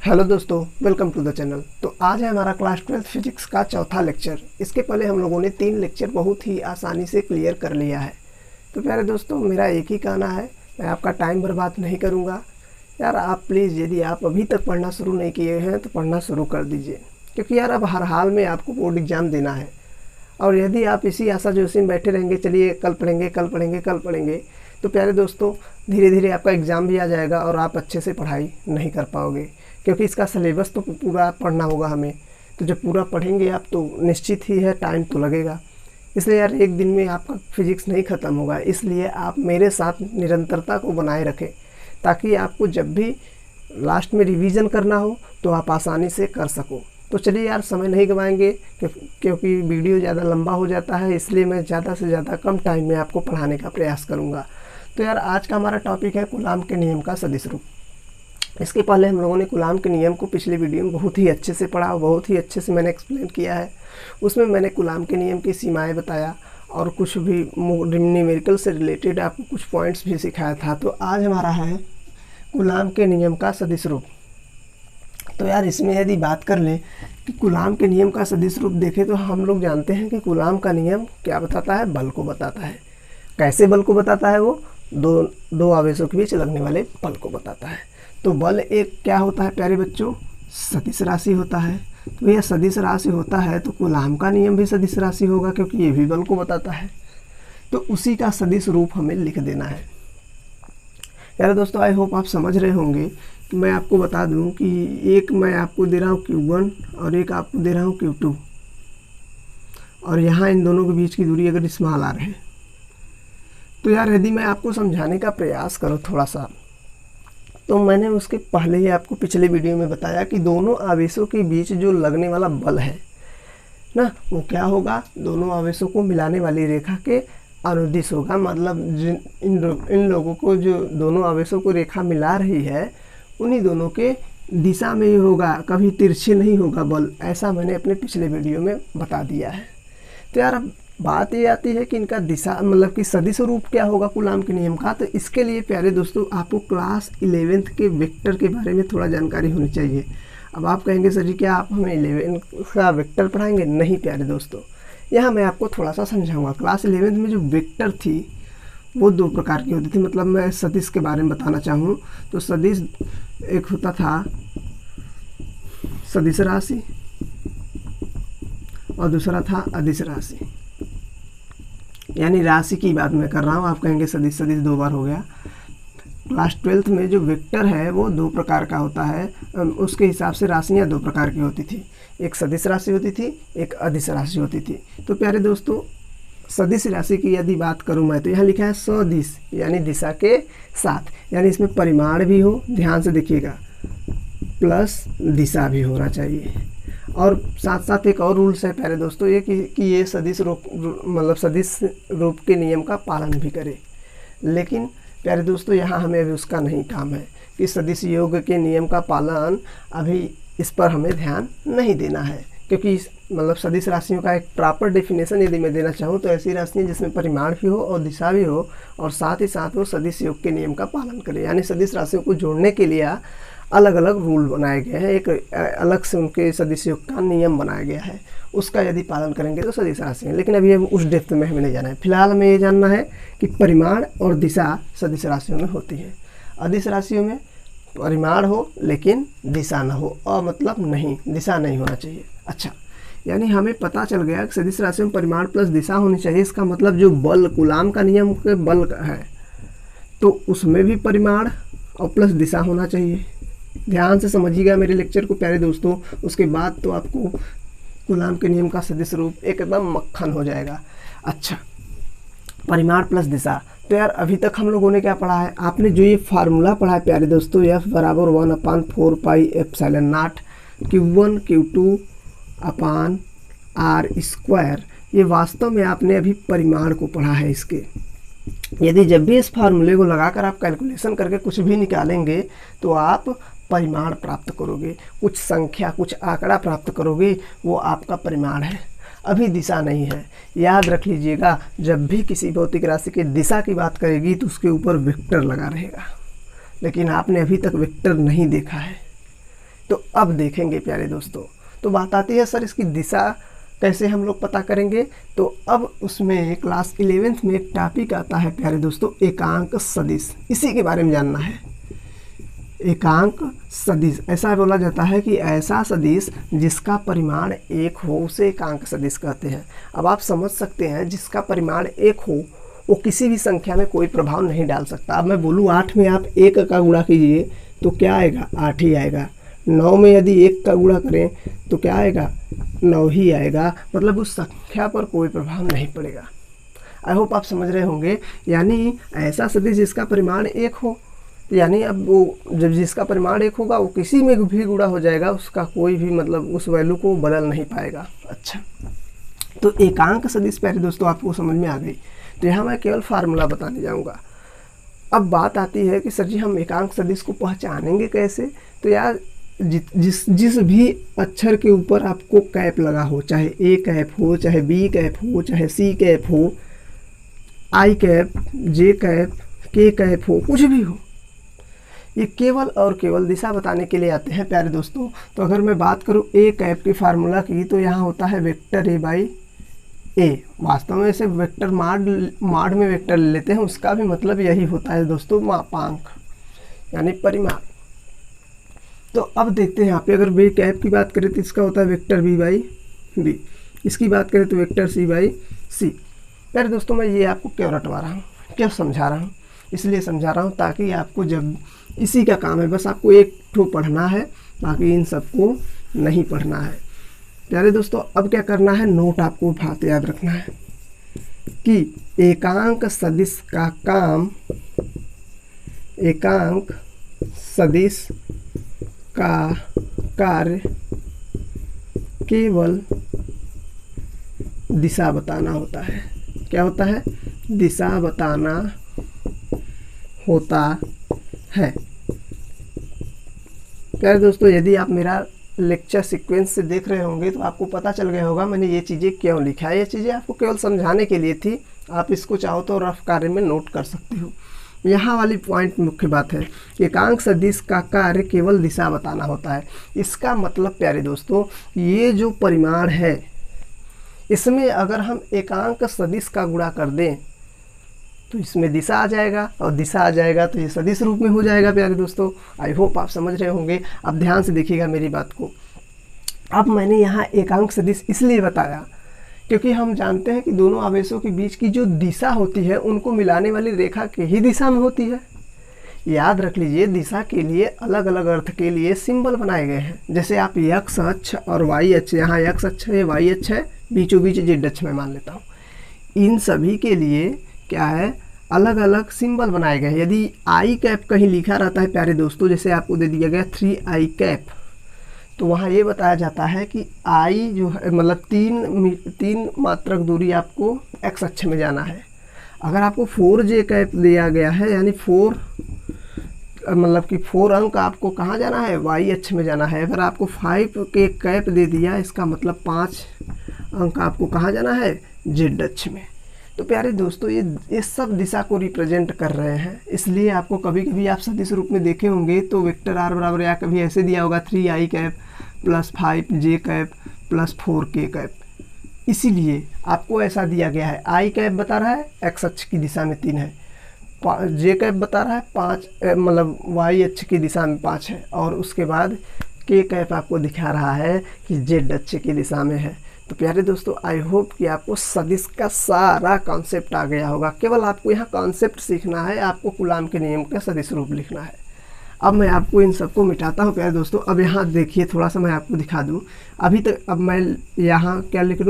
Hello दोस्तों, welcome to the channel. तो आज है हमारा क्लास 12 फिजिक्स का चौथा लेक्चर। इसके पहले हम लोगों ने 3 लेक्चर बहुत ही आसानी से क्लियर कर लिया है। तो प्यारे दोस्तों, मेरा एक ही कहना है, मैं आपका टाइम बर्बाद नहीं करूंगा। यार आप प्लीज़, यदि आप अभी तक पढ़ना शुरू नहीं किए हैं तो पढ़ना शुरू कर दीजिए, क्योंकि यार अब हर हाल में आपको बोर्ड एग्ज़ाम देना है। और यदि आप इसी आशा जोशी में बैठे रहेंगे, चलिए कल पढ़ेंगे कल पढ़ेंगे कल पढ़ेंगे, तो प्यारे दोस्तों धीरे धीरे आपका एग्ज़ाम भी आ जाएगा और आप अच्छे से पढ़ाई नहीं कर पाओगे, क्योंकि इसका सिलेबस तो पूरा पढ़ना होगा हमें। तो जब पूरा पढ़ेंगे आप तो निश्चित ही है टाइम तो लगेगा। इसलिए यार एक दिन में आपका फिजिक्स नहीं ख़त्म होगा, इसलिए आप मेरे साथ निरंतरता को बनाए रखें, ताकि आपको जब भी लास्ट में रिवीजन करना हो तो आप आसानी से कर सको। तो चलिए यार समय नहीं गंवाएंगे, क्योंकि वीडियो ज़्यादा लंबा हो जाता है, इसलिए मैं ज़्यादा से ज़्यादा कम टाइम में आपको पढ़ाने का प्रयास करूँगा। तो यार आज का हमारा टॉपिक है कूलाम के नियम का सदिश रूप। इसके पहले हम लोगों ने कूलाम के नियम को पिछले वीडियो में बहुत ही अच्छे से पढ़ा, बहुत ही अच्छे से मैंने एक्सप्लेन किया है। उसमें मैंने कूलाम के नियम की सीमाएं बताया और कुछ भी न्यूमेरिकल से रिलेटेड आपको कुछ पॉइंट्स भी सिखाया था। तो आज हमारा है कूलाम के नियम का सदिश रूप। तो यार इसमें यदि बात कर लें कि कूलाम के नियम का सदिश रूप देखें तो हम लोग जानते हैं कि कूलाम का नियम क्या बताता है, बल को बताता है। कैसे बल को बताता है? वो दो आवेशों के बीच लगने वाले बल को बताता है। तो बल एक क्या होता है प्यारे बच्चों? सदिश राशि होता है। तो यह सदिश राशि होता है तो कूलाम का नियम भी सदिश राशि होगा, क्योंकि ये भी बल को बताता है। तो उसी का सदिश रूप हमें लिख देना है। यार दोस्तों, आई होप आप समझ रहे होंगे। मैं आपको बता दूं कि एक मैं आपको दे रहा हूँ Q1 और एक आपको दे रहा हूँ Q2, और यहाँ इन दोनों के बीच की दूरी अगर स्मॉल r है, तो यार यदि मैं आपको समझाने का प्रयास करूँ थोड़ा सा, तो मैंने उसके पहले ही आपको पिछले वीडियो में बताया कि दोनों आवेशों के बीच जो लगने वाला बल है ना, वो क्या होगा? दोनों आवेशों को मिलाने वाली रेखा के अनुदिश होगा। मतलब इन लोगों को, जो दोनों आवेशों को रेखा मिला रही है, उन्हीं दोनों के दिशा में ही होगा, कभी तिरछे नहीं होगा बल। ऐसा मैंने अपने पिछले वीडियो में बता दिया है। तो यार अब बात ये आती है कि इनका दिशा मतलब कि सदिश रूप क्या होगा कूलाम के नियम का। तो इसके लिए प्यारे दोस्तों आपको क्लास 11th के वेक्टर के बारे में थोड़ा जानकारी होनी चाहिए। अब आप कहेंगे सर जी क्या आप हमें 11 का वेक्टर पढ़ाएंगे? नहीं प्यारे दोस्तों, यहाँ मैं आपको थोड़ा सा समझाऊंगा। क्लास 11th में जो वेक्टर थी वो 2 प्रकार की होती थी। मतलब मैं सदिश के बारे में बताना चाहूँ तो सदिश एक होता था सदिश राशि और दूसरा था अदिश राशि। यानी राशि की बात मैं कर रहा हूँ। आप कहेंगे सदिश सदिश 2 बार हो गया। क्लास 12th में जो वेक्टर है वो 2 प्रकार का होता है। उसके हिसाब से राशियाँ 2 प्रकार की होती थी। एक सदिश राशि होती थी, एक अदिश राशि होती थी। तो प्यारे दोस्तों सदिश राशि की यदि बात करूं मैं, तो यहाँ लिखा है सदिश, यानी दिशा के साथ, यानी इसमें परिमाण भी हो, ध्यान से देखिएगा, प्लस दिशा भी होना चाहिए। और साथ साथ एक और रूल्स है प्यारे दोस्तों ये कि ये सदिश रूप मतलब सदिश रूप के नियम का पालन भी करे। लेकिन प्यारे दोस्तों यहाँ हमें अभी उसका नहीं काम है कि सदिश योग के नियम का पालन, अभी इस पर हमें ध्यान नहीं देना है। क्योंकि मतलब सदिश राशियों का एक प्रॉपर डेफिनेशन यदि मैं देना चाहूँ तो ऐसी राशियाँ जिसमें परिमाण भी हो और दिशा भी हो, और साथ ही साथ वो सदिश योग के नियम का पालन करे। यानी सदिश राशियों को जोड़ने के लिए अलग अलग रूल बनाए गए हैं, एक अलग से उनके सदिश योग का नियम बनाया गया है। उसका यदि पालन करेंगे तो सदिश राशि है। लेकिन अभी उस डेप्थ में हमें नहीं जाना है। फिलहाल हमें ये जानना है कि परिमाण और दिशा सदिश राशियों में होती है। अदिश राशियों में परिमाण हो लेकिन दिशा ना हो, और मतलब नहीं, दिशा नहीं होना चाहिए। अच्छा, यानी हमें पता चल गया कि सदिश राशियों में परिमाण प्लस दिशा होनी चाहिए। इसका मतलब जो बल कूलाम का नियम के बल है तो उसमें भी परिमाण और प्लस दिशा होना चाहिए। ध्यान से समझिएगा मेरे लेक्चर को प्यारे दोस्तों, उसके बाद तो आपको कूलाम के नियम का सदिश रूप एकदम मक्खन हो जाएगा। अच्छा, परिमाण प्लस दिशा। तो यार अभी तक हम लोगों ने क्या पढ़ा है? आपने जो ये फार्मूला पढ़ा है प्यारे दोस्तों, F बराबर 1/4πε0 Q1 Q2 अपान r², ये वास्तव में आपने अभी परिमाण को पढ़ा है इसके। यदि जब भी इस फार्मूले को लगाकर आप कैलकुलेशन करके कुछ भी निकालेंगे तो आप परिमाण प्राप्त करोगे, कुछ संख्या, कुछ आंकड़ा प्राप्त करोगे, वो आपका परिमाण है। अभी दिशा नहीं है। याद रख लीजिएगा, जब भी किसी भौतिक राशि की दिशा की बात करेगी तो उसके ऊपर वेक्टर लगा रहेगा। लेकिन आपने अभी तक वेक्टर नहीं देखा है, तो अब देखेंगे प्यारे दोस्तों, तो बात आती है सर इसकी दिशा कैसे हम लोग पता करेंगे। तो अब उसमें क्लास 11th में एक टॉपिक आता है प्यारे दोस्तों, एकांक सदिश, इसी के बारे में जानना है। एकांक सदिश, ऐसा बोला जाता है कि ऐसा सदिश जिसका परिमाण 1 हो उसे एकांक सदिश कहते हैं। अब आप समझ सकते हैं जिसका परिमाण 1 हो वो किसी भी संख्या में कोई प्रभाव नहीं डाल सकता। अब मैं बोलूँ 8 में आप 1 का गुणा कीजिए तो क्या आएगा, 8 ही आएगा। 9 में यदि 1 का गुणा करें तो क्या आएगा, 9 ही आएगा। मतलब उस संख्या पर कोई प्रभाव नहीं पड़ेगा। आई होप आप समझ रहे होंगे। यानी ऐसा सदिश जिसका परिमाण 1 हो, यानी अब वो जब जिसका परिमाण 1 होगा वो किसी में भी गुणा हो जाएगा, उसका कोई भी मतलब उस वैल्यू को बदल नहीं पाएगा। अच्छा, तो एकांक सदिश प्यारे दोस्तों आपको समझ में आ गई। तो यहाँ मैं केवल फार्मूला बताने जाऊँगा। अब बात आती है कि सर जी हम एकांक सदिश को पहचानेंगे कैसे। तो यार जिस भी अक्षर के ऊपर आपको कैप लगा हो, चाहे ए कैप हो, चाहे बी कैप हो, चाहे सी कैप हो, आई कैप, जे कैप, के कैप हो, कुछ भी हो, ये केवल और केवल दिशा बताने के लिए आते हैं प्यारे दोस्तों। तो अगर मैं बात करूँ ए कैप की फार्मूला की, तो यहाँ होता है वेक्टर ए बाई ए। वास्तव में इसे वेक्टर माड में वेक्टर ले लेते हैं, उसका भी मतलब यही होता है दोस्तों, मापांक यानी परिमाण। तो अब देखते हैं यहाँ पे, अगर बी कैप की बात करें तो इसका होता है वेक्टर बी बाई बी, इसकी बात करें तो वेक्टर सी बाई सी। प्यारे दोस्तों मैं ये आपको क्यों रटवा रहा हूँ, क्यों समझा रहा हूँ, इसलिए समझा रहा हूँ ताकि आपको जब इसी का काम है, बस आपको एक ठो पढ़ना है, बाकी इन सबको नहीं पढ़ना है। प्यारे दोस्तों अब क्या करना है, नोट आपको बात याद रखना है कि एकांक सदिश का काम, एकांक सदिश का कार्य केवल दिशा बताना होता है। क्या होता है, दिशा बताना होता है। प्यारे दोस्तों यदि आप मेरा लेक्चर सीक्वेंस से देख रहे होंगे तो आपको पता चल गया होगा मैंने ये चीज़ें क्यों लिखा है। ये चीज़ें आपको केवल समझाने के लिए थी, आप इसको चाहो तो रफ कार्य में नोट कर सकते हो। यहाँ वाली पॉइंट मुख्य बात है, एकांक सदिश का कार्य केवल दिशा बताना होता है। इसका मतलब प्यारे दोस्तों ये जो परिमाण है इसमें अगर हम एकांक सदिश का गुणा कर दें तो इसमें दिशा आ जाएगा, और दिशा आ जाएगा तो ये सदिश रूप में हो जाएगा। प्यारे दोस्तों आई होप आप समझ रहे होंगे। अब ध्यान से देखिएगा मेरी बात को। अब मैंने यहाँ एकांक सदिश इसलिए बताया क्योंकि हम जानते हैं कि दोनों आवेशों के बीच की जो दिशा होती है उनको मिलाने वाली रेखा की ही दिशा में होती है। याद रख लीजिए दिशा के लिए अलग अलग अर्थ के लिए सिंबल बनाए गए हैं। जैसे आप एक्स अक्ष और वाई अक्ष, यहाँ एक्स अक्ष है, वाई अक्ष है, बीचों बीच जेड अक्ष में मान लेता हूँ, इन सभी के लिए क्या है, अलग अलग सिंबल बनाए गए हैं। यदि आई कैप कहीं लिखा रहता है प्यारे दोस्तों, जैसे आपको दे दिया गया 3i कैप, तो वहाँ ये बताया जाता है कि आई जो है मतलब 3 मात्रक दूरी आपको एक्स अक्ष में जाना है। अगर आपको 4j कैप दिया गया है यानी 4 मतलब कि 4 अंक आपको कहाँ जाना है, वाई अक्ष में जाना है। अगर आपको 5 के कैप दे दिया इसका मतलब 5 अंक आपको कहाँ जाना है, जेड अक्ष में। तो प्यारे दोस्तों ये सब दिशा को रिप्रेजेंट कर रहे हैं। इसलिए आपको कभी कभी आप सदिश रूप में देखे होंगे तो वेक्टर आर बराबर या कभी ऐसे दिया होगा 3i cap plus 5j cap plus 4k cap, इसीलिए आपको ऐसा दिया गया है। आई कैप बता रहा है एक्स अक्ष की दिशा में 3 है, जे कैप बता रहा है 5 मतलब वाई अक्ष की दिशा में 5 है, और उसके बाद के कैप आपको दिखा रहा है कि जेड अक्ष की दिशा में है। तो प्यारे दोस्तों आई होप कि आपको सदिश का सारा कॉन्सेप्ट आ गया होगा। केवल आपको यहाँ कॉन्सेप्ट सीखना है, आपको कूलाम के नियम का सदिश रूप लिखना है। अब मैं आपको इन सबको मिटाता हूँ प्यारे दोस्तों। अब यहाँ देखिए थोड़ा सा मैं आपको दिखा दूँ। अभी तक अब मैं यहाँ क्या लिख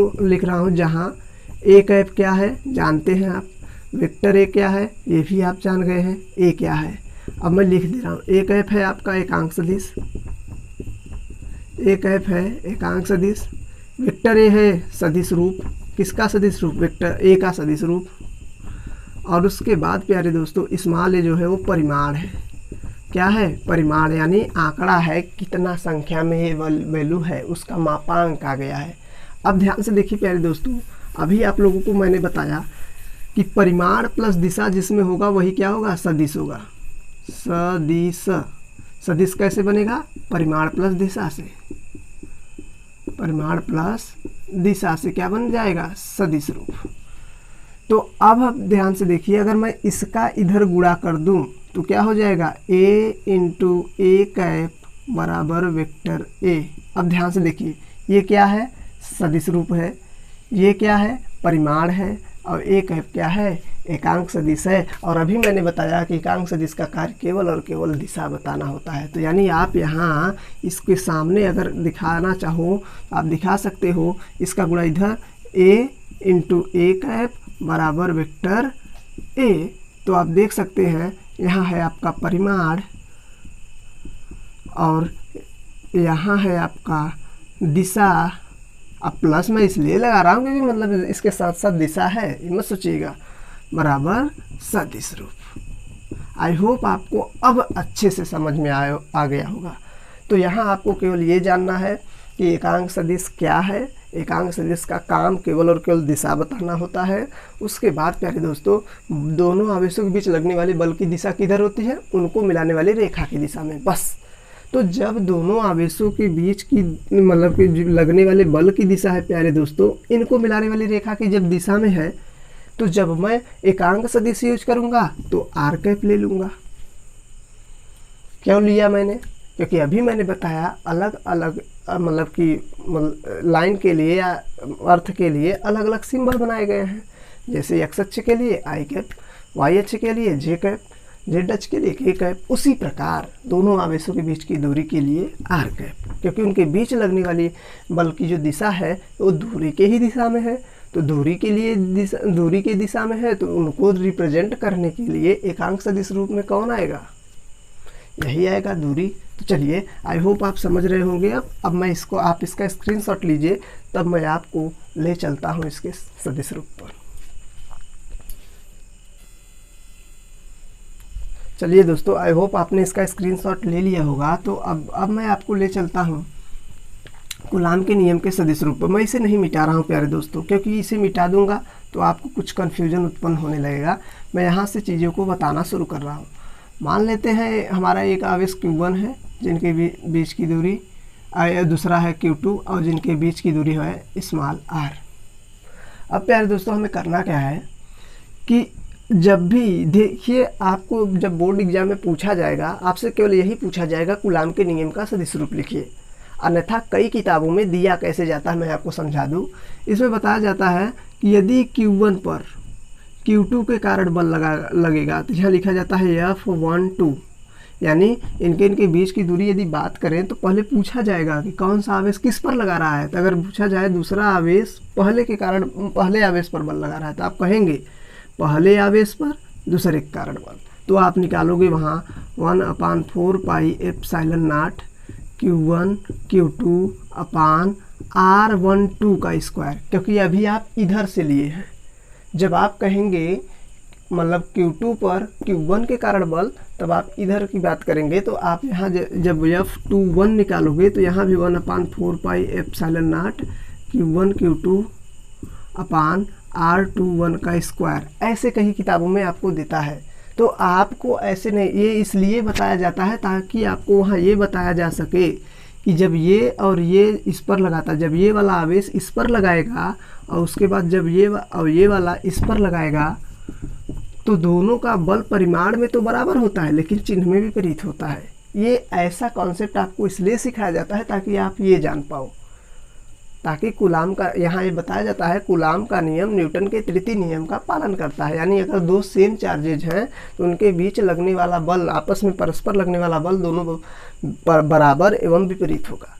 रहा हूँ, जहाँ ए कैप क्या है जानते हैं आप, वेक्टर ए क्या है ये भी आप जान गए हैं, ए क्या है। अब मैं लिख दे रहा हूँ, ए कैप है आपका एकांक सदिश, ए कैप है एकांक सदिश, वेक्टर ए है सदिश रूप, किसका सदिश रूप, वेक्टर ए का सदिश रूप, और उसके बाद प्यारे दोस्तों स्मॉल ए जो है वो परिमाण है। क्या है, परिमाण यानी आंकड़ा है, कितना संख्या में ये वैल्यू है उसका मापांक आ गया है। अब ध्यान से देखिए प्यारे दोस्तों, अभी आप लोगों को मैंने बताया कि परिमाण प्लस दिशा जिसमें होगा वही क्या होगा, सदिश होगा। सदिश सदिश कैसे बनेगा? परिमाण प्लस दिशा से, परिमाण प्लस दिशा से क्या बन जाएगा? सदिश रूप। तो अब आप ध्यान से देखिए, अगर मैं इसका इधर गुणा कर दूं तो क्या हो जाएगा? a इंटू ए कैप बराबर वेक्टर a। अब ध्यान से देखिए, ये क्या है? सदिश रूप है, ये क्या है? परिमाण है, और a कैप क्या है? एकांक सदिश है। और अभी मैंने बताया कि एकांक सदिश का कार्य केवल और केवल दिशा बताना होता है। तो यानी आप यहाँ इसके सामने अगर दिखाना चाहो आप दिखा सकते हो, इसका गुणा इधर a इंटू ए कैप बराबर वेक्टर a। तो आप देख सकते हैं यहाँ है आपका परिमाण और यहाँ है आपका दिशा। अब प्लस मैं इसलिए लगा रहा हूँ क्योंकि मतलब इसके साथ साथ दिशा है, ये मत सोचिएगा, बराबर सदिश रूप। आई होप आपको अब अच्छे से समझ में आ गया होगा। तो यहाँ आपको केवल ये जानना है कि एकांक सदिश क्या है। एकांक सदिश का काम केवल और केवल दिशा बताना होता है। उसके बाद प्यारे दोस्तों, दोनों आवेशों के बीच लगने वाले बल की दिशा किधर होती है? उनको मिलाने वाली रेखा की दिशा में, बस। तो जब दोनों आवेशों के बीच की मतलब कि लगने वाले बल की दिशा है प्यारे दोस्तों, इनको मिलाने वाली रेखा की जब दिशा में है, तो जब मैं एकांक सदिश यूज करूँगा तो आर कैप ले लूँगा। क्यों लिया मैंने? क्योंकि अभी मैंने बताया अलग अलग मतलब कि लाइन के लिए या अर्थ के लिए अलग अलग सिंबल बनाए गए हैं। जैसे एक्स अक्ष के लिए आई कैप, वाई अक्ष के लिए जे कैप, जेड अक्ष के लिए के कैप, उसी प्रकार दोनों आवेशों के बीच की दूरी के लिए आर कैप, क्योंकि उनके बीच लगने वाली बल की जो दिशा है वो दूरी के ही दिशा में है। तो दूरी के लिए दूरी की दिशा में है, तो उनको रिप्रेजेंट करने के लिए एकांक सदिश रूप में कौन आएगा? यही आएगा, दूरी। तो चलिए, आई होप आप समझ रहे होंगे। अब मैं इसको, आप इसका स्क्रीनशॉट लीजिए, तब मैं आपको ले चलता हूँ इसके सदिश रूप पर। चलिए दोस्तों, आई होप आपने इसका स्क्रीनशॉट ले लिया होगा। तो अब मैं आपको ले चलता हूँ कूलाम के नियम के सदिश रूप पर। मैं इसे नहीं मिटा रहा हूँ प्यारे दोस्तों, क्योंकि इसे मिटा दूंगा तो आपको कुछ कन्फ्यूजन उत्पन्न होने लगेगा। मैं यहाँ से चीज़ों को बताना शुरू कर रहा हूँ। मान लेते हैं हमारा एक आवेश Q1 है जिनके बीच की दूरी, दूसरा है Q2 और जिनके बीच की दूरी है स्मॉल r। अब प्यारे दोस्तों, हमें करना क्या है कि जब भी देखिए, आपको जब बोर्ड एग्जाम में पूछा जाएगा, आपसे केवल यही पूछा जाएगा कूलाम के नियम का सदिश रूप लिखिए। अन्यथा कई किताबों में दिया कैसे जाता है मैं आपको समझा दूं। इसमें बताया जाता है कि यदि Q1 पर Q2 के कारण बल लगेगा तो यहाँ लिखा जाता है F12, यानी इनके बीच की दूरी यदि बात करें तो पहले पूछा जाएगा कि कौन सा आवेश किस पर लगा रहा है। तो अगर पूछा जाए दूसरा आवेश पहले आवेश पर बल लगा रहा है, तो आप कहेंगे पहले आवेश पर दूसरे के कारण बल। तो आप निकालोगे वहाँ 1/4 pi epsilon not Q1 Q2 upon R12 का स्क्वायर, क्योंकि अभी आप इधर से लिए हैं। जब आप कहेंगे मतलब Q2 पर Q1 के कारण बल, तब आप इधर की बात करेंगे। तो आप यहाँ जब F21 निकालोगे तो यहाँ भी 1/4 pi epsilon not Q1 Q2 upon R21 का स्क्वायर, ऐसे कई किताबों में आपको देता है। तो आपको ऐसे नहीं, ये इसलिए बताया जाता है ताकि आपको वहाँ ये बताया जा सके कि जब ये और ये इस पर लगाता, जब ये वाला आवेश इस पर लगाएगा और उसके बाद जब ये वाला इस पर लगाएगा, तो दोनों का बल परिमाण में तो बराबर होता है लेकिन चिन्ह में विपरीत होता है। ये ऐसा कॉन्सेप्ट आपको इसलिए सिखाया जाता है ताकि आप ये जान पाओ, ताकि कूलाम का, यहाँ ये बताया जाता है कूलाम का नियम न्यूटन के तृतीय नियम का पालन करता है। यानी अगर दो सेम चार्जेज हैं तो उनके बीच लगने वाला बल, आपस में परस्पर लगने वाला बल दोनों बराबर एवं विपरीत होगा।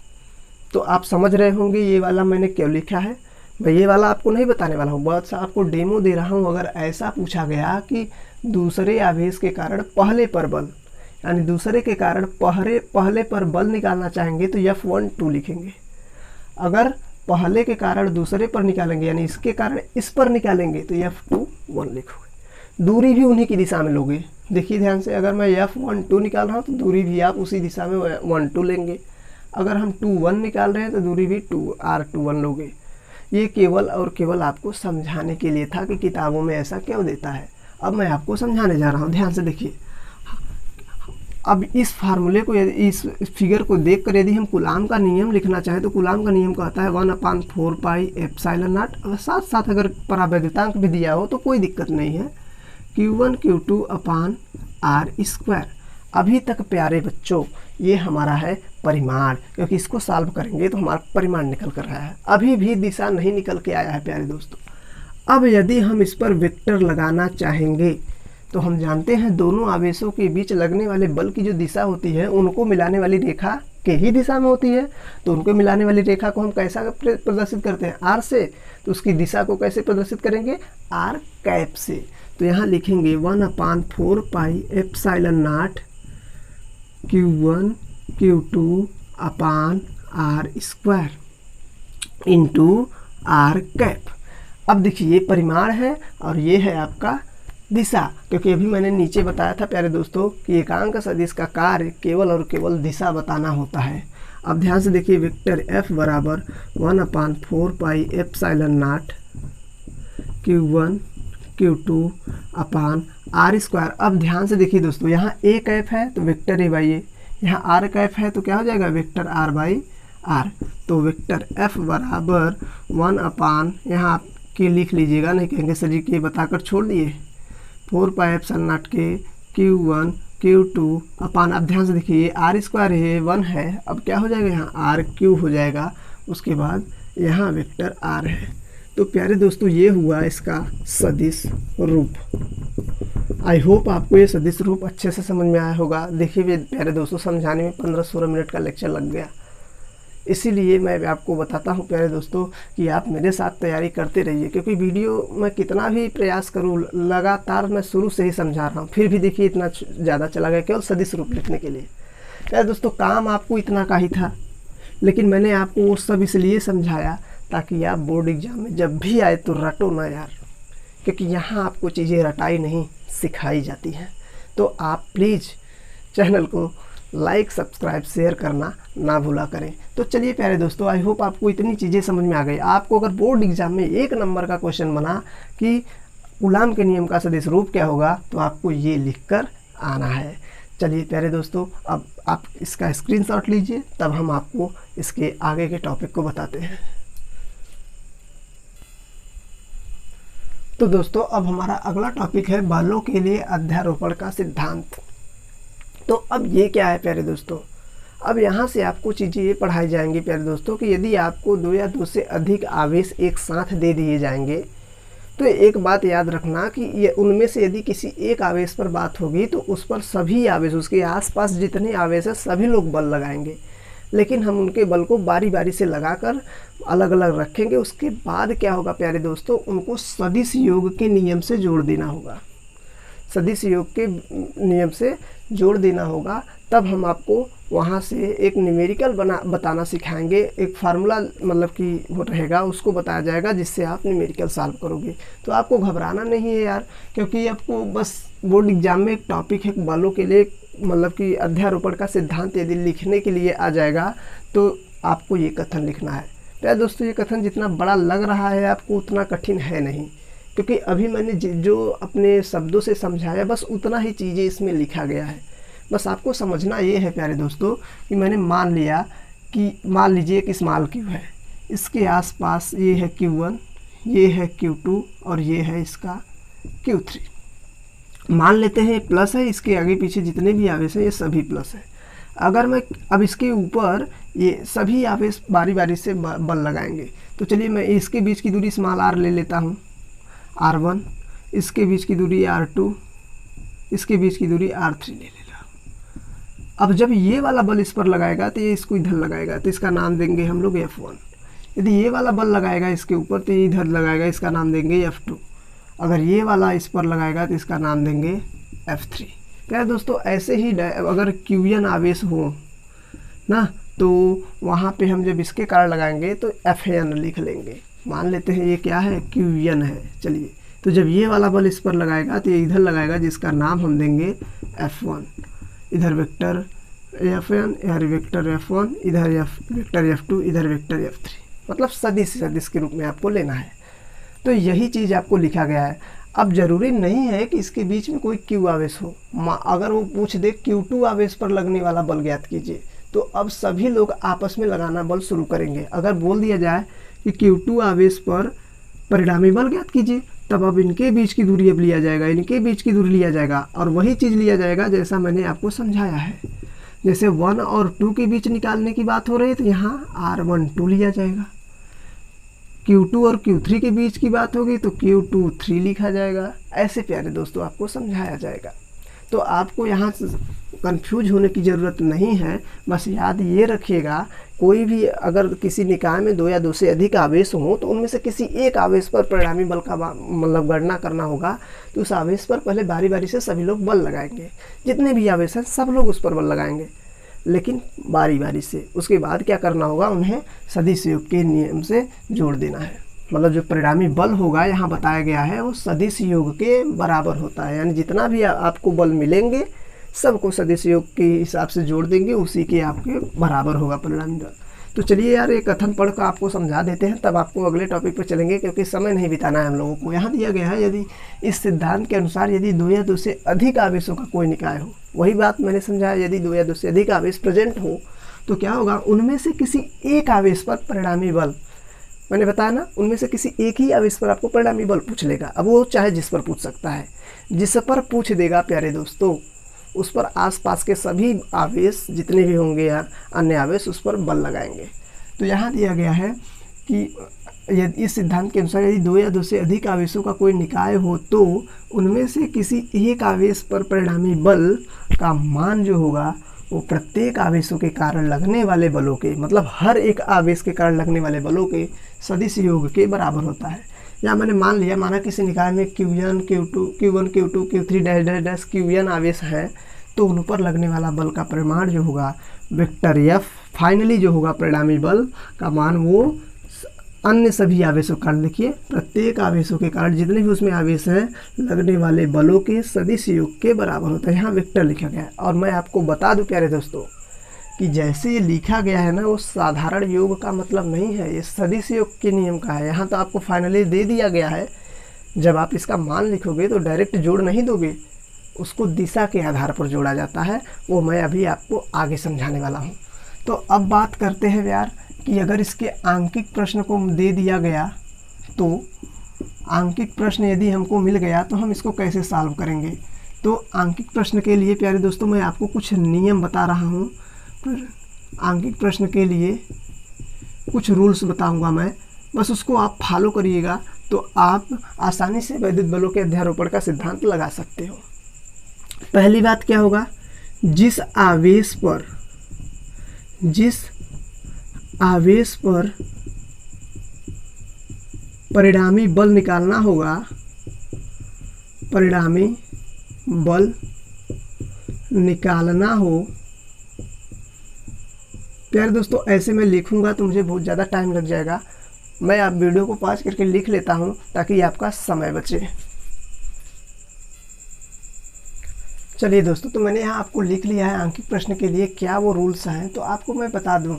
तो आप समझ रहे होंगे ये वाला मैंने क्यों लिखा है। मैं ये वाला आपको नहीं बताने वाला हूँ, बहुत सा आपको डेमो दे रहा हूँ। अगर ऐसा पूछा गया कि दूसरे आवेश के कारण पहले पर बल, यानी दूसरे के कारण पहले पर बल निकालना चाहेंगे तो F12 लिखेंगे। अगर पहले के कारण दूसरे पर निकालेंगे, यानी इसके कारण इस पर निकालेंगे, तो F21 लिखोगे। दूरी भी उन्हीं की दिशा में लोगे। देखिए ध्यान से, अगर मैं F12 निकाल रहा हूँ तो दूरी भी आप उसी दिशा में 12 लेंगे। अगर हम 21 निकाल रहे हैं तो दूरी भी R21 लोगे। ये केवल और केवल आपको समझाने के लिए था कि किताबों में ऐसा क्यों देता है। अब मैं आपको समझाने जा रहा हूँ, ध्यान से देखिए। अब इस फार्मूले को, यदि इस फिगर को देखकर यदि हम कूलाम का नियम लिखना चाहें तो कूलाम का नियम कहता है 1/4 पाई एप्सिलॉन नॉट। और साथ साथ अगर परावैद्युतांक भी दिया हो तो कोई दिक्कत नहीं है, Q1 Q2 upon R square. अभी तक प्यारे बच्चों ये हमारा है परिमाण, क्योंकि इसको सॉल्व करेंगे तो हमारा परिमाण निकल कर रहा है, अभी भी दिशा नहीं निकल के आया है प्यारे दोस्तों। अब यदि हम इस पर वेक्टर लगाना चाहेंगे तो हम जानते हैं दोनों आवेशों के बीच लगने वाले बल की जो दिशा होती है उनको मिलाने वाली रेखा के ही दिशा में होती है। तो उनको मिलाने वाली रेखा को हम कैसा प्रदर्शित करते हैं, आर से। तो उसकी दिशा को कैसे प्रदर्शित करेंगे, आर कैप से। तो यहाँ लिखेंगे 1/4 pi epsilon not Q1 Q2 upon R square into R cap. अब देखिए ये परिमाण है और ये है आपका दिशा, क्योंकि अभी मैंने नीचे बताया था प्यारे दोस्तों कि एकांक सदिश का कार्य केवल और केवल दिशा बताना होता है। अब ध्यान से देखिए, वेक्टर F बराबर 1/4 pi epsilon not Q1 Q2 upon R square. अब ध्यान से देखिए दोस्तों, यहाँ ए कैप है तो वेक्टर ए बाई ए, यहाँ आर कैप है तो क्या हो जाएगा, वेक्टर आर बाई आर। तो वेक्टर F बराबर 1 यहाँ आप के लिख लीजिएगा, नहीं कहेंगे सर जी के बताकर छोड़ दिए, 4 पाई एप्सिलॉन नॉट के Q1 Q2 अपान। अब ध्यान से देखिए आर स्क्वायर है 1 है, अब क्या हो जाएगा यहाँ आर क्यू हो जाएगा, उसके बाद यहाँ वेक्टर आर है। तो प्यारे दोस्तों ये हुआ इसका सदिश रूप। आई होप आपको ये सदिश रूप अच्छे से समझ में आया होगा। देखिए प्यारे दोस्तों, समझाने में 15-16 मिनट का लेक्चर लग गया, इसीलिए मैं आपको बताता हूँ प्यारे दोस्तों कि आप मेरे साथ तैयारी करते रहिए, क्योंकि वीडियो मैं कितना भी प्रयास करूँ लगातार मैं शुरू से ही समझा रहा हूँ, फिर भी देखिए इतना ज़्यादा चला गया केवल सदिश रूप लिखने के लिए। प्यारे दोस्तों काम आपको इतना का ही था, लेकिन मैंने आपको वो सब इसलिए समझाया ताकि आप बोर्ड एग्जाम में जब भी आए तो रटो ना यार, क्योंकि यहाँ आपको चीज़ें रटाई नहीं सिखाई जाती हैं। तो आप प्लीज़ चैनल को लाइक सब्सक्राइब शेयर करना ना भूला करें। तो चलिए प्यारे दोस्तों, आई होप आपको इतनी चीज़ें समझ में आ गई। आपको अगर बोर्ड एग्जाम में 1 नंबर का क्वेश्चन बना कि कूलाम के नियम का सदिश रूप क्या होगा, तो आपको ये लिखकर आना है। चलिए प्यारे दोस्तों, अब आप इसका स्क्रीनशॉट लीजिए, तब हम आपको इसके आगे के टॉपिक को बताते हैं। तो दोस्तों अब हमारा अगला टॉपिक है बलों के लिए अध्यारोपण का सिद्धांत। तो अब ये क्या है प्यारे दोस्तों, अब यहाँ से आपको चीज़ें ये पढ़ाई जाएंगी प्यारे दोस्तों कि यदि आपको 2 या 2 से अधिक आवेश एक साथ दे दिए जाएंगे तो एक बात याद रखना कि ये उनमें से यदि किसी एक आवेश पर बात होगी तो उस पर सभी आवेश, उसके आसपास जितने आवेश है सभी लोग बल लगाएंगे, लेकिन हम उनके बल को बारी बारी से लगाकर अलग अलग रखेंगे। उसके बाद क्या होगा प्यारे दोस्तों, उनको सदिश योग के नियम से जोड़ देना होगा, सदिश योग के नियम से जोड़ देना होगा। तब हम आपको वहाँ से एक न्यूमेरिकल बताना सिखाएंगे, एक फार्मूला मतलब कि वो रहेगा उसको बताया जाएगा जिससे आप न्यूमेरिकल सॉल्व करोगे। तो आपको घबराना नहीं है यार, क्योंकि आपको बस बोर्ड एग्जाम में एक टॉपिक है बलों के लिए मतलब कि अध्यारोपण का सिद्धांत यदि लिखने के लिए आ जाएगा तो आपको ये कथन लिखना है। तो दोस्तों ये कथन जितना बड़ा लग रहा है आपको उतना कठिन है नहीं, क्योंकि अभी मैंने जो अपने शब्दों से समझाया बस उतना ही चीज़ें इसमें लिखा गया है। बस आपको समझना ये है प्यारे दोस्तों कि मैंने मान लिया कि मान लीजिए कि स्मॉल क्यू है, इसके आसपास ये है Q1, ये है Q2 और ये है इसका Q3। मान लेते हैं प्लस है, इसके आगे पीछे जितने भी आवेश हैं ये सभी प्लस है। अगर मैं अब इसके ऊपर ये सभी आवेश बारी बारी से बल लगाएंगे, तो चलिए मैं इसके बीच की दूरी स्मॉल r ले लेता हूँ r1, इसके बीच की दूरी r2, इसके बीच की दूरी r3 ले लेगा। अब जब ये वाला बल इस पर लगाएगा तो ये इसको इधर लगाएगा, तो इसका नाम देंगे हम लोग F1। यदि ये वाला बल लगाएगा इसके ऊपर तो ये इधर लगाएगा, इसका नाम देंगे F2। अगर ये वाला इस पर लगाएगा तो इसका नाम देंगे F3। क्या दोस्तों ऐसे ही अगर Qn आवेश हो ना तो वहाँ पे हम जब इसके कारण लगाएंगे तो Fn लिख लेंगे। मान लेते हैं ये क्या है, Qn है। चलिए तो जब ये वाला बल इस पर लगाएगा तो ये इधर लगाएगा जिसका नाम हम देंगे F1। इधर वेक्टर Fn, इधर वेक्टर F1, इधर वेक्टर F2, इधर वेक्टर F3, मतलब सदिश के रूप में आपको लेना है। तो यही चीज़ आपको लिखा गया है। अब जरूरी नहीं है कि इसके बीच में कोई Q आवेश हो। अगर वो पूछ दे Q2 आवेश पर लगने वाला बल ज्ञात कीजिए, तो अब सभी लोग आपस में लगाना बल शुरू करेंगे। अगर बोल दिया जाए कि Q2 आवेश पर परिणामी बल ज्ञात कीजिए, तब अब इनके बीच की दूरी अब लिया जाएगा, इनके बीच की दूरी लिया जाएगा, और वही चीज़ लिया जाएगा जैसा मैंने आपको समझाया है। जैसे 1 और 2 के बीच निकालने की बात हो रही है तो यहाँ R12 लिया जाएगा। Q2 और Q3 के बीच की बात होगी तो Q23 लिखा जाएगा। ऐसे प्यारे दोस्तों आपको समझाया जाएगा। तो आपको यहाँ कंफ्यूज होने की ज़रूरत नहीं है। बस याद ये रखिएगा, कोई भी अगर किसी निकाय में 2 या 2 से अधिक आवेश हों तो उनमें से किसी एक आवेश पर परिणामी बल का मतलब गणना करना होगा। तो उस आवेश पर पहले बारी बारी से सभी लोग बल लगाएंगे, जितने भी आवेश हैं सब लोग उस पर बल लगाएंगे, लेकिन बारी बारी से। उसके बाद क्या करना होगा, उन्हें सदिश योग के नियम से जोड़ देना है। मतलब जो परिणामी बल होगा यहाँ बताया गया है वो सदिश योग के बराबर होता है, यानी जितना भी आपको बल मिलेंगे सबको सदिश योग के हिसाब से जोड़ देंगे, उसी के आपके बराबर होगा परिणामी बल। तो चलिए यार एक कथन पढ़ कर आपको समझा देते हैं, तब आपको अगले टॉपिक पर चलेंगे, क्योंकि समय नहीं बिताना है हम लोगों को। यहाँ दिया गया है, यदि इस सिद्धांत के अनुसार यदि 2 या 2 से अधिक आवेशों का कोई निकाय हो, वही बात मैंने समझाया, यदि 2 या 2 से अधिक आवेश प्रेजेंट हो तो क्या होगा, उनमें से किसी एक आवेश पर परिणामी बल, मैंने बताया ना, उनमें से किसी एक ही आवेश पर आपको परिणामी बल पूछ लेगा। अब वो चाहे जिस पर पूछ सकता है, जिस पर पूछ देगा प्यारे दोस्तों, उस पर आसपास के सभी आवेश जितने भी होंगे या अन्य आवेश उस पर बल लगाएंगे। तो यहाँ दिया गया है कि यदि इस सिद्धांत के अनुसार यदि 2 या 2 से अधिक आवेशों का कोई निकाय हो तो उनमें से किसी एक आवेश पर परिणामी बल का मान जो होगा वो प्रत्येक आवेशों के कारण लगने वाले बलों के, मतलब हर एक आवेश के कारण लगने वाले बलों के सदिश योग के बराबर होता है। या मैंने माना किसी निकाय में Q1 Q2 Q3 dash dash dash Qn आवेश हैं, तो उन पर लगने वाला बल का परिमाण जो होगा वेक्टर F, फाइनली जो होगा परिणामी बल का मान वो अन्य सभी आवेशों के कारण, देखिए प्रत्येक आवेशों के कारण जितने भी उसमें आवेश हैं लगने वाले बलों के सदिश योग के बराबर होता है। यहाँ वेक्टर लिखा गया है। और मैं आपको बता दूं प्यारे दोस्तों कि जैसे ये लिखा गया है ना, वो साधारण योग का मतलब नहीं है, ये सदिश योग के नियम का है। यहाँ तो आपको फाइनली दे दिया गया है, जब आप इसका मान लिखोगे तो डायरेक्ट जोड़ नहीं दोगे, उसको दिशा के आधार पर जोड़ा जाता है। वो मैं अभी आपको आगे समझाने वाला हूँ। तो अब बात करते हैं यार कि अगर इसके आंकिक प्रश्न को दे दिया गया, तो आंकिक प्रश्न यदि हमको मिल गया तो हम इसको कैसे सॉल्व करेंगे। तो आंकिक प्रश्न के लिए प्यारे दोस्तों मैं आपको कुछ नियम बता रहा हूँ। आंकिक प्रश्न के लिए कुछ रूल्स बताऊंगा मैं, बस उसको आप फॉलो करिएगा तो आप आसानी से वैद्युत बलों के अध्यारोपण का सिद्धांत लगा सकते हो। पहली बात क्या होगा, जिस आवेश पर परिणामी बल निकालना होगा, परिणामी बल निकालना हो, प्यारे दोस्तों ऐसे मैं लिखूंगा तो मुझे बहुत ज़्यादा टाइम लग जाएगा। मैं आप वीडियो को पॉज करके लिख लेता हूं ताकि आपका समय बचे। चलिए दोस्तों, तो मैंने यहाँ आपको लिख लिया है आंकिक प्रश्न के लिए क्या वो रूल्स हैं। तो आपको मैं बता दूं,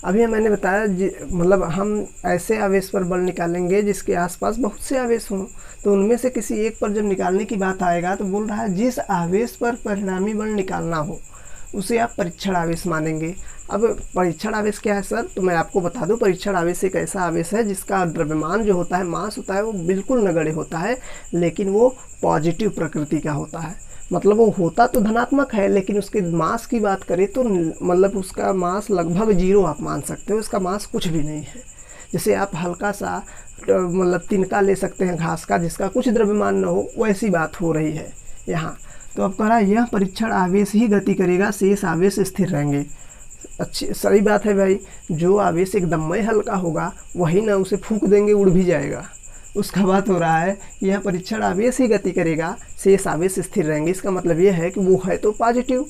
अभी मैंने बताया मतलब हम ऐसे आवेश पर बल निकालेंगे जिसके आसपास बहुत से आवेश हों, तो उनमें से किसी एक पर जब निकालने की बात आएगा तो बोल रहा है जिस आवेश पर परिणामी बल निकालना हो उसे आप परीक्षण आवेश मानेंगे। अब परीक्षण आवेश क्या है सर, तो मैं आपको बता दूं, परीक्षण आवेश एक ऐसा आवेश है जिसका द्रव्यमान जो होता है, मास होता है, वो बिल्कुल नगण्य होता है, लेकिन वो पॉजिटिव प्रकृति का होता है। मतलब वो होता तो धनात्मक है, लेकिन उसके मास की बात करें तो मतलब उसका मास लगभग 0 आप मान सकते हो, उसका मास कुछ भी नहीं है। जैसे आप हल्का सा मतलब तिनका ले सकते हैं घास का जिसका कुछ द्रव्यमान न हो, वैसी बात हो रही है यहाँ। तो अब कह रहा है यह परीक्षण आवेश ही गति करेगा, शेष आवेश स्थिर रहेंगे। अच्छी सही बात है भाई, जो आवेश एकदम हल्का होगा वही ना उसे फूंक देंगे उड़ भी जाएगा, उसका बात हो रहा है। यह परीक्षण आवेश ही गति करेगा, शेष आवेश स्थिर रहेंगे। इसका मतलब यह है कि वो है तो पॉजिटिव,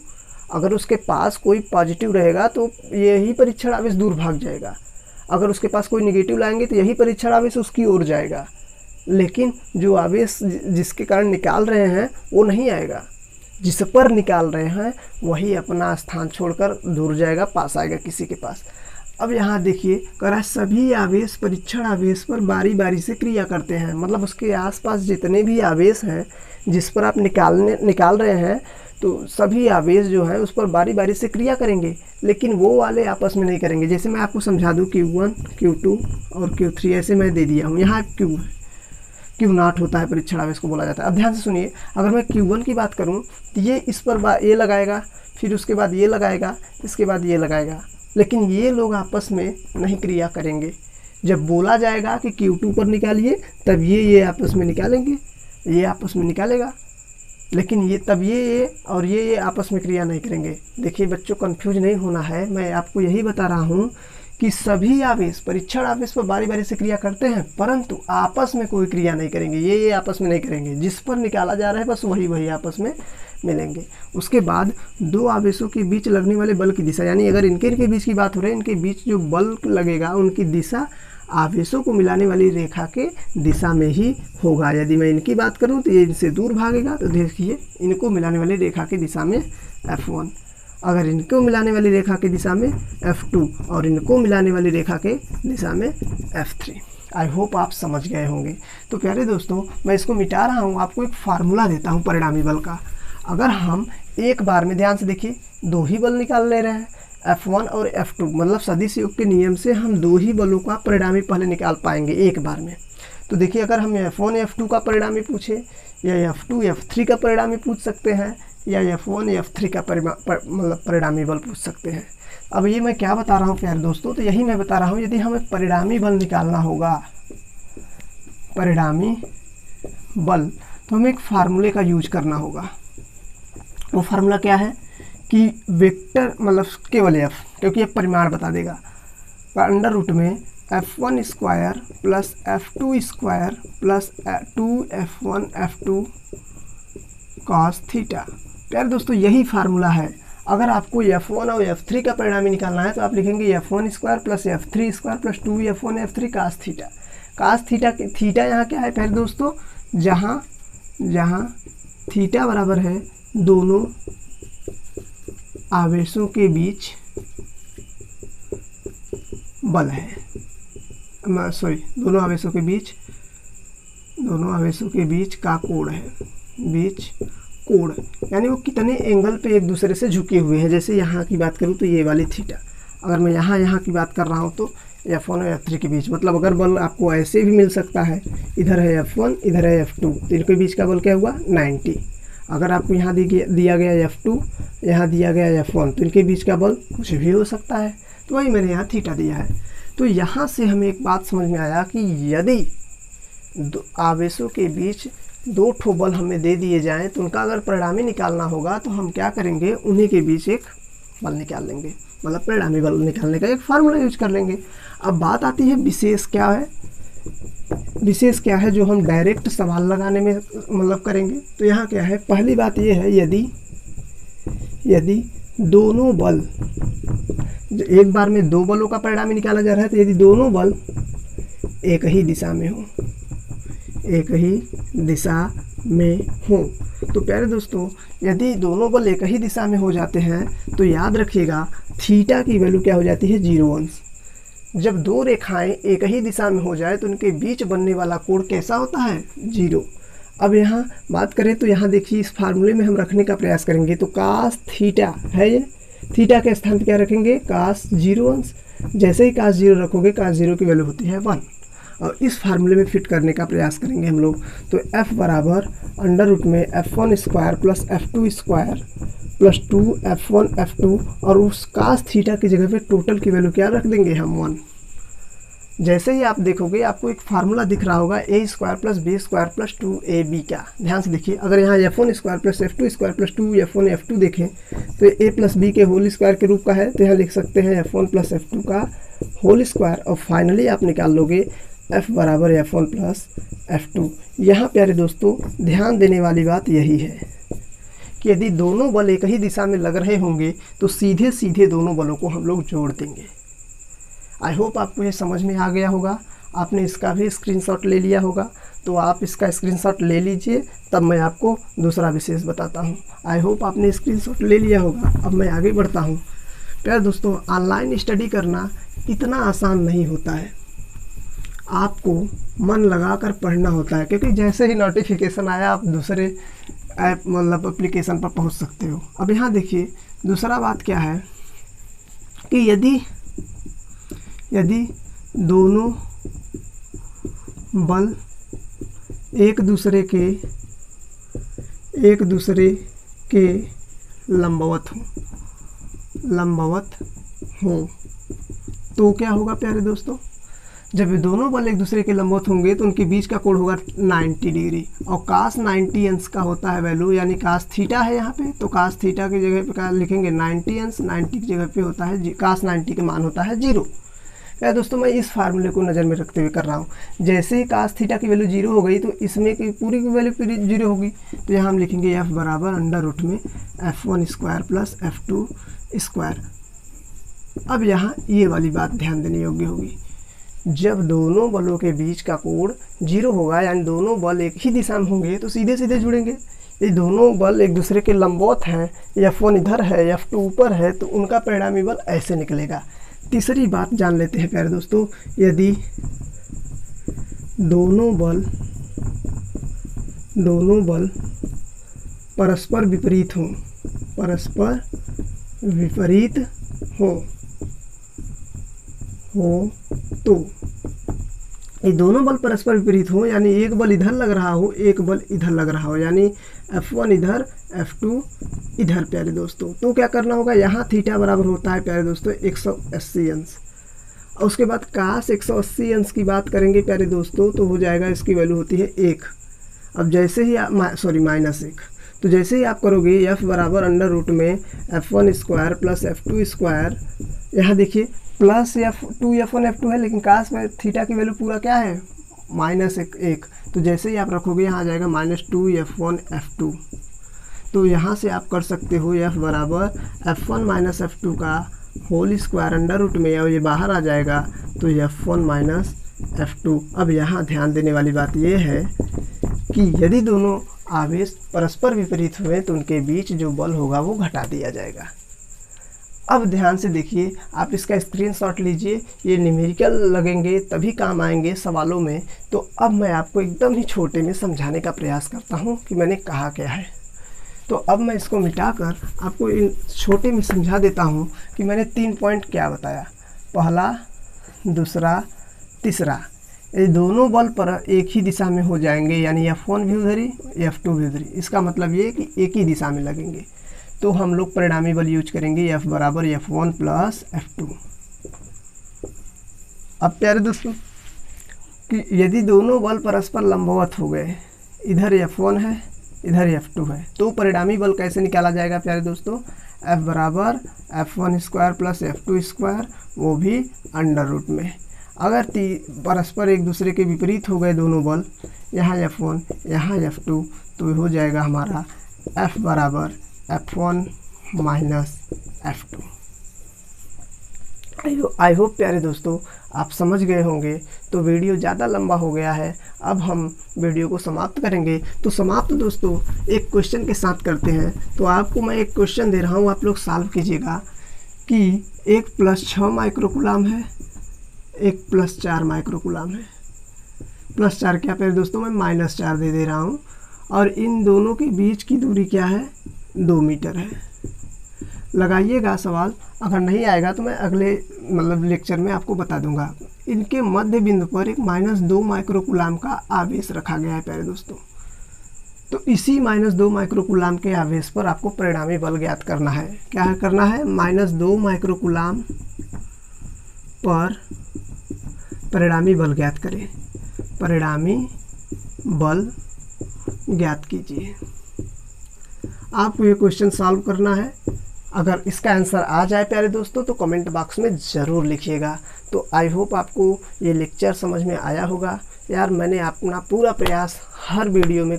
अगर उसके पास कोई पॉजिटिव रहेगा तो यही परीक्षण आवेश दूर भाग जाएगा, अगर उसके पास कोई निगेटिव लाएंगे तो यही परीक्षण आवेश उसकी ओर जाएगा। लेकिन जो आवेश जिसके कारण निकाल रहे हैं वो नहीं आएगा, जिस पर निकाल रहे हैं वही अपना स्थान छोड़कर दूर जाएगा, पास आएगा किसी के पास। अब यहाँ देखिए कह रहा है सभी आवेश परीक्षण आवेश पर बारी बारी से क्रिया करते हैं, मतलब उसके आसपास जितने भी आवेश हैं जिस पर आप निकाल रहे हैं तो सभी आवेश जो हैं उस पर बारी बारी से क्रिया करेंगे, लेकिन वो वाले आपस में नहीं करेंगे। जैसे मैं आपको समझा दूँ Q1 Q2 और Q3 ऐसे मैं दे दिया हूँ। यहाँ Q0 होता है परीक्षण आवेश को बोला जाता है। अब ध्यान से सुनिए, अगर मैं Q1 की बात करूँ तो ये इस पर ये लगाएगा, फिर उसके बाद ये लगाएगा, इसके बाद ये लगाएगा, लेकिन ये लोग आपस में नहीं क्रिया करेंगे। जब बोला जाएगा कि Q2 पर निकालिए तब ये आपस में निकालेंगे, ये आपस में निकालेगा, लेकिन ये तब ये और ये आपस में क्रिया नहीं करेंगे। देखिए बच्चों, कंफ्यूज नहीं होना है, मैं आपको यही बता रहा हूँ कि सभी आवेश परीक्षण आवेश पर बारी बारी से क्रिया करते हैं, परंतु आपस में कोई क्रिया नहीं करेंगे। ये आपस में नहीं करेंगे, जिस पर निकाला जा रहा है बस वही आपस में मिलेंगे। उसके बाद दो आवेशों के बीच लगने वाले बल की दिशा, यानी अगर इनके बीच की बात हो रही है, इनके बीच जो बल लगेगा उनकी दिशा आवेशों को मिलाने वाली रेखा के दिशा में ही होगा। यदि मैं इनकी बात करूं तो ये इनसे दूर भागेगा, तो देखिए इनको मिलाने वाली रेखा की दिशा में F1, अगर इनको मिलाने वाली रेखा की दिशा में F2 और इनको मिलाने वाली रेखा के दिशा में F3। आई होप आप समझ गए होंगे। तो प्यारे दोस्तों, मैं इसको मिटा रहा हूँ, आपको एक फार्मूला देता हूँ परिणामी बल का। अगर हम एक बार में, ध्यान से देखिए, दो ही बल निकाल ले रहे हैं F1 और F2, मतलब सदिश योग के नियम से हम दो ही बलों का परिणामी पहले निकाल पाएंगे एक बार में। तो देखिए, अगर हम F1 F2 का परिणामी पूछे या F2 F3 का परिणामी पूछ सकते हैं या F1 F3 का मतलब परिणामी बल पूछ सकते हैं। अब ये मैं क्या बता रहा हूँ प्यारे दोस्तों, तो यही मैं बता रहा हूँ, यदि हमें परिणामी बल निकालना होगा, परिणामी बल, तो हमें एक फार्मूले का यूज करना होगा। वो फार्मूला क्या है कि वेक्टर मतलब केवल F, क्योंकि ये परिमाण बता देगा, अंडर रूट में F1 square plus F2 square plus 2F1 F2 cos theta. प्यारे दोस्तों, यही फार्मूला है। अगर आपको F1 और F3 का परिणामी निकालना है तो आप लिखेंगे F1 square plus F3 square plus 2F1 F3 cos theta. cos theta, theta यहाँ क्या है प्यारे दोस्तों, जहाँ थीटा बराबर है दोनों आवेशों के बीच बल है, दोनों आवेशों के बीच का कोण है, कोण यानी वो कितने एंगल पे एक दूसरे से झुके हुए हैं। जैसे यहाँ की बात करूँ तो ये वाली थीटा, अगर मैं यहाँ की बात कर रहा हूँ तो F1 और F3 के बीच, मतलब अगर बल आपको ऐसे भी मिल सकता है, इधर है F1 इधर है F2, तो इनके बीच का बल क्या हुआ 90। अगर आपको यहाँ दिया गया F2, यहाँ दिया गया F1, तो इनके बीच का बल कुछ भी हो सकता है, तो वही मैंने यहाँ थीटा दिया है। तो यहाँ से हमें एक बात समझ में आया कि यदि आवेशों के बीच दो ठो बल हमें दे दिए जाएं तो उनका अगर परिणामी निकालना होगा तो हम क्या करेंगे, उन्हीं के बीच एक बल निकाल लेंगे, मतलब परिणामी बल निकालने का एक फार्मूला यूज कर लेंगे। अब बात आती है विशेष क्या है, विशेष क्या है जो हम डायरेक्ट सवाल लगाने में मतलब करेंगे। तो यहाँ क्या है, पहली बात ये है, यदि दोनों बल, एक बार में दो बलों का परिणामी निकाला जा रहा है, तो यदि दोनों बल एक ही दिशा में हो, तो प्यारे दोस्तों, यदि दोनों बल एक ही दिशा में हो जाते हैं तो याद रखिएगा थीटा की वैल्यू क्या हो जाती है 0 अंश। जब दो रेखाएं एक ही दिशा में हो जाए तो उनके बीच बनने वाला कोण कैसा होता है 0। अब यहाँ बात करें तो यहाँ देखिए, इस फार्मूले में हम रखने का प्रयास करेंगे, तो cos थीटा है, ये थीटा के स्थान पर क्या रखेंगे cos 0 अंश। जैसे ही cos 0 रखोगे, cos 0 की वैल्यू होती है 1, और इस फार्मूले में फिट करने का प्रयास करेंगे हम लोग। तो F बराबर अंडर रूट में F1 square plus F2 square plus 2F1 F2, और उस cos थीटा की जगह पे टोटल की वैल्यू क्या रख देंगे हम 1। जैसे ही आप देखोगे आपको एक फार्मूला दिख रहा होगा a square plus b square plus 2ab का। ध्यान से देखिए, अगर यहाँ F1 square plus F2 square plus 2F1 F2 देखें तो a प्लस b के होल स्क्वायर के रूप का है, तो यहाँ लिख सकते हैं F1 प्लस F2 का होल स्क्वायर, और फाइनली आप निकाल लोगे F बराबर F1 प्लस F2। यहाँ प्यारे दोस्तों ध्यान देने वाली बात यही है कि यदि दोनों बल एक ही दिशा में लग रहे होंगे तो सीधे सीधे दोनों बलों को हम लोग जोड़ देंगे। आई होप आपको ये समझ में आ गया होगा। आपने इसका भी स्क्रीनशॉट ले लिया होगा, तो आप इसका स्क्रीनशॉट ले लीजिए, तब मैं आपको दूसरा विशेष बताता हूँ। आई होप आपने स्क्रीनशॉट ले लिया होगा। अब मैं आगे बढ़ता हूँ। प्यारे दोस्तों, ऑनलाइन स्टडी करना इतना आसान नहीं होता है, आपको मन लगाकर पढ़ना होता है, क्योंकि जैसे ही नोटिफिकेशन आया आप दूसरे ऐप मतलब एप्लीकेशन पर पहुंच सकते हो। अब यहाँ देखिए दूसरा बात क्या है कि यदि दोनों बल एक दूसरे के लंबवत हों तो क्या होगा प्यारे दोस्तों, जब ये दोनों बल एक दूसरे के लंबवत होंगे तो उनके बीच का कोण होगा 90 डिग्री, और कास 90 अंश का होता है वैल्यू, यानी कास थीटा है यहाँ पे, तो कास थीटा की जगह पे क्या लिखेंगे 90 अंश, 90 की जगह पे होता है कास 90 के मान होता है 0। क्या दोस्तों मैं इस फार्मूले को नज़र में रखते हुए कर रहा हूँ, जैसे ही कास थीटा की वैल्यू 0 हो गई तो इसमें की पूरी की वैल्यू 0 होगी, तो यहाँ हम लिखेंगे f बराबर अंडर रूट में f1 square plus f2 square. अब यहाँ ये वाली बात ध्यान देने योग्य होगी, जब दोनों बलों के बीच का कोण 0 होगा यानी दोनों बल एक ही दिशा में होंगे तो सीधे सीधे जुड़ेंगे। ये दोनों बल एक दूसरे के लंबवत हैं, F1 इधर है F2 ऊपर है, तो उनका परिणामी बल ऐसे निकलेगा। तीसरी बात जान लेते हैं प्यारे दोस्तों, यदि दोनों बल परस्पर विपरीत हों तो ये दोनों बल परस्पर विपरीत हो, यानी एक बल इधर लग रहा हो एक बल इधर लग रहा हो, यानी F1 इधर F2 इधर प्यारे दोस्तों, तो क्या करना होगा, यहाँ थीटा बराबर होता है प्यारे दोस्तों 180 अंश, और उसके बाद कास 180 अंश की बात करेंगे प्यारे दोस्तों तो हो जाएगा, इसकी वैल्यू होती है 1। अब जैसे ही आप -1, तो जैसे ही आप करोगे f बराबर अंडर रूट में f1 square plus f2 square, यहाँ देखिए प्लस f2 f1 f2 है, लेकिन कास में थीटा की वैल्यू पूरा क्या है -1, तो जैसे ही आप रखोगे यहाँ आ जाएगा -2 f1 f2। तो यहाँ से आप कर सकते हो f बराबर f1 माइनस f2 का होल स्क्वायर अंडर रूट में, और ये बाहर आ जाएगा तो f1 माइनस f2। अब यहाँ ध्यान देने वाली बात ये है कि यदि दोनों आवेश परस्पर विपरीत हुए तो उनके बीच जो बल होगा वो घटा दिया जाएगा। अब ध्यान से देखिए, आप इसका स्क्रीनशॉट लीजिए, ये न्यूमेरिकल लगेंगे तभी काम आएंगे सवालों में। तो अब मैं आपको एकदम ही छोटे में समझाने का प्रयास करता हूँ कि मैंने कहा क्या है। तो अब मैं इसको मिटाकर आपको इन छोटे में समझा देता हूँ कि मैंने 3 पॉइंट क्या बताया, पहला, दूसरा, तीसरा। ये दोनों बल पर एक ही दिशा में हो जाएंगे, यानी F1 भी उधरी F2 भी उधरी, इसका मतलब ये कि एक ही दिशा में लगेंगे। तो हम लोग परिणामी बल यूज करेंगे F बराबर F1 प्लस F2। अब प्यारे दोस्तों कि यदि दोनों बल परस्पर लंबवत हो गए, इधर F1 है इधर F2 है, तो परिणामी बल कैसे निकाला जाएगा प्यारे दोस्तों, F बराबर F1 square plus F2 square, वो भी अंडर रूट में। अगर परस्पर एक दूसरे के विपरीत हो गए दोनों बल, यहाँ F1 यहाँ F2, तो हो जाएगा हमारा F बराबर F1 minus F2। I hope प्यारे दोस्तों आप समझ गए होंगे। तो वीडियो ज़्यादा लंबा हो गया है, अब हम वीडियो को समाप्त करेंगे। तो समाप्त दोस्तों एक क्वेश्चन के साथ करते हैं। तो आपको मैं एक क्वेश्चन दे रहा हूँ, आप लोग सॉल्व कीजिएगा कि 1 + 6 माइक्रोकूलाम है, 1 + 4 माइक्रोकूलाम है। +4 क्या प्यारे दोस्तों, मैं -4 दे रहा हूँ, और इन दोनों के बीच की दूरी क्या है, 2 मीटर है। लगाइएगा सवाल, अगर नहीं आएगा तो मैं अगले लेक्चर में आपको बता दूंगा। इनके मध्य बिंदु पर एक -2 माइक्रोकूलाम का आवेश रखा गया है प्यारे दोस्तों। तो इसी -2 माइक्रोकूलाम के आवेश पर आपको परिणामी बल ज्ञात करना है। क्या करना है, -2 माइक्रोकूलाम पर परिणामी बल ज्ञात करें। परिणामी बल ज्ञात कीजिए। आपको ये क्वेश्चन सॉल्व करना है। अगर इसका आंसर आ जाए प्यारे दोस्तों तो कमेंट बॉक्स में ज़रूर लिखिएगा। तो आई होप आपको ये लेक्चर समझ में आया होगा। यार मैंने अपना पूरा प्रयास हर वीडियो में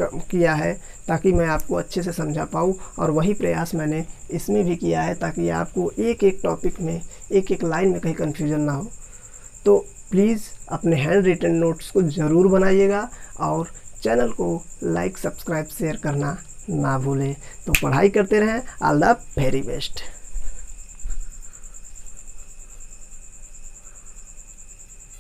किया है ताकि मैं आपको अच्छे से समझा पाऊँ, और वही प्रयास मैंने इसमें भी किया है ताकि आपको एक एक टॉपिक में एक एक लाइन में कहीं कन्फ्यूजन ना हो। तो प्लीज़ अपने हैंड रिटन नोट्स को ज़रूर बनाइएगा, और चैनल को लाइक, सब्सक्राइब, शेयर करना ना भूलें। तो पढ़ाई करते रहें। All the very best.